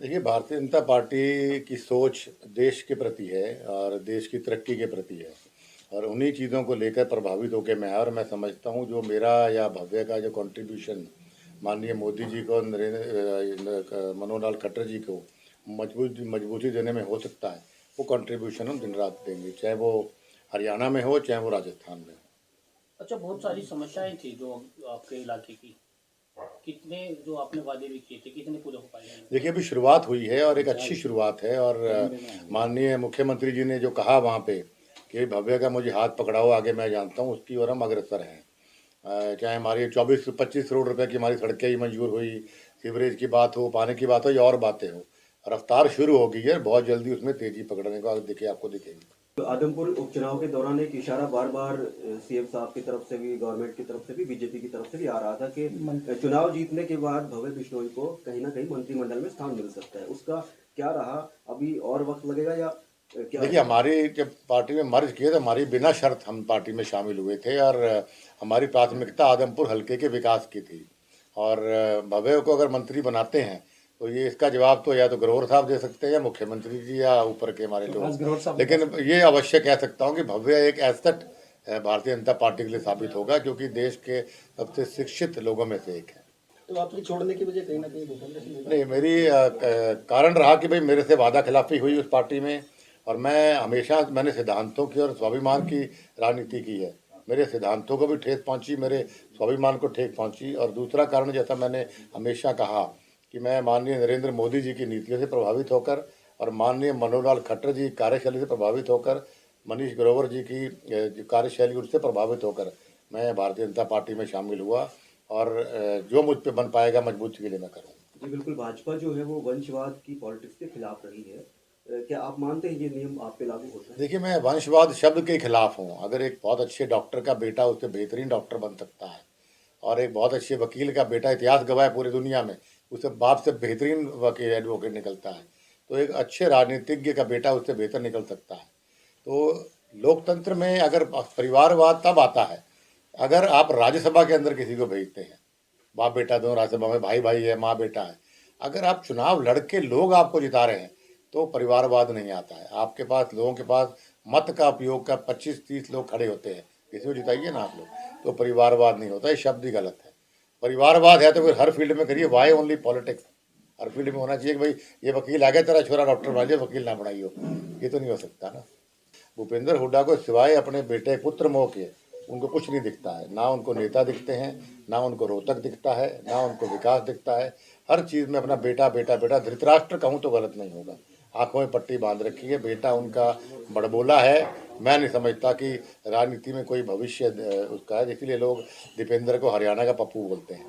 देखिए, भारतीय जनता पार्टी की सोच देश के प्रति है और देश की तरक्की के प्रति है और उन्हीं चीज़ों को लेकर प्रभावित होकर मैं और मैं समझता हूँ जो मेरा या भव्य का जो कंट्रीब्यूशन माननीय मोदी जी को मनोहर लाल खट्टर जी को मजबूती देने में हो सकता है, वो कंट्रीब्यूशन हम दिन रात देंगे, चाहे वो हरियाणा में हो चाहे वो राजस्थान में हो। अच्छा, बहुत सारी समस्याएं थी जो आपके इलाके की, कितने जो आपने वादे भी किए थे, कितने पूरे हो पाए हैं? देखिए, अभी शुरुआत हुई है और एक अच्छी शुरुआत है और माननीय मुख्यमंत्री जी ने जो कहा वहाँ पे कि भव्य का मुझे हाथ पकड़ाओ, आगे मैं जानता हूँ, उसकी ओर हम अग्रसर हैं। चाहे हमारी 24-25 करोड़ रुपए की हमारी सड़कें ही मंजूर हुई, सीवरेज की बात हो, पानी की बात हो या और बातें हो, रफ्तार शुरू हो गई है, बहुत जल्दी उसमें तेजी पकड़ने को देखिए आपको दिखेगी। तो आदमपुर उपचुनाव के दौरान एक इशारा बार बार सीएम साहब की तरफ से भी, गवर्नमेंट की तरफ से भी, बीजेपी की तरफ से भी आ रहा था कि चुनाव जीतने के बाद भव्य बिश्नोई को कहीं ना कहीं मंत्रिमंडल में स्थान मिल सकता है। उसका क्या रहा? अभी और वक्त लगेगा या क्या? देखिए, हमारी जब पार्टी में मर्ज किए तो हमारी बिना शर्त हम पार्टी में शामिल हुए थे और हमारी प्राथमिकता आदमपुर हल्के के विकास की थी और भव्य को अगर मंत्री बनाते हैं तो ये इसका जवाब तो या तो ग्रोवर साहब दे सकते हैं या मुख्यमंत्री जी या ऊपर के हमारे लोग, लेकिन ये अवश्य कह सकता हूँ कि भव्य एक एसेट भारतीय जनता पार्टी के लिए साबित होगा क्योंकि देश के सबसे शिक्षित लोगों में से एक है। तो आपकी छोड़ने की वजह कहीं ना कहीं नहीं, मेरी कारण रहा कि भाई मेरे से वादा खिलाफी हुई उस पार्टी में और मैंने सिद्धांतों की और स्वाभिमान की राजनीति की है। मेरे सिद्धांतों को भी ठेस पहुंची, मेरे स्वाभिमान को ठेस पहुंची और दूसरा कारण जैसा मैंने हमेशा कहा कि मैं माननीय नरेंद्र मोदी जी की नीतियों से प्रभावित होकर और माननीय मनोहर लाल खट्टर जी की कार्यशैली से प्रभावित होकर, मनीष ग्रोवर जी की जो कार्यशैली उनसे प्रभावित होकर मैं भारतीय जनता पार्टी में शामिल हुआ और जो मुझ पे बन पाएगा मजबूती के लिए मैं करूँगा। जी बिल्कुल, भाजपा जो है वो वंशवाद की पॉलिटिक्स के खिलाफ रही है। क्या आप मानते हैं ये नियम आप पे लागू होता है? देखिए, मैं वंशवाद शब्द के खिलाफ हूँ। अगर एक बहुत अच्छे डॉक्टर का बेटा उससे बेहतरीन डॉक्टर बन सकता है और एक बहुत अच्छे वकील का बेटा, इतिहास गवाह है पूरी दुनिया में, उससे बाप से बेहतरीन वकील एडवोकेट निकलता है, तो एक अच्छे राजनीतिज्ञ का बेटा उससे बेहतर निकल सकता है। तो लोकतंत्र में अगर परिवारवाद तब आता है अगर आप राज्यसभा के अंदर किसी को भेजते हैं, बाप बेटा दोनों राज्यसभा में, भाई भाई है, माँ बेटा है। अगर आप चुनाव लड़के लोग आपको जिता रहे हैं तो परिवारवाद नहीं आता है। आपके पास लोगों के पास मत का उपयोग का 25-30 लोग खड़े होते हैं, किसी को जिताइए ना आप लोग, तो परिवारवाद नहीं होता। ये शब्द ही गलत है। परिवारवाद है तो फिर हर फील्ड में करिए, वाई ओनली पॉलिटिक्स? हर फील्ड में होना चाहिए कि भाई ये वकील आ गया, तेरा छोरा डॉक्टर बना लिया, वकील ना बनाइयो, ये तो नहीं हो सकता ना। भूपेंद्र हुड्डा को सिवाय अपने बेटे पुत्र मोह के उनको कुछ नहीं दिखता है, ना उनको नेता दिखते हैं, ना उनको रोहतक दिखता है, ना उनको विकास दिखता है। हर चीज़ में अपना बेटा बेटा बेटा, धृतराष्ट्र कहूँ तो गलत नहीं होगा। आंखों में पट्टी बांध रखी है, बेटा उनका बड़बोला है। मैं नहीं समझता कि राजनीति में कोई भविष्य उसका है, इसीलिए लोग दीपेंद्र को हरियाणा का पप्पू बोलते हैं।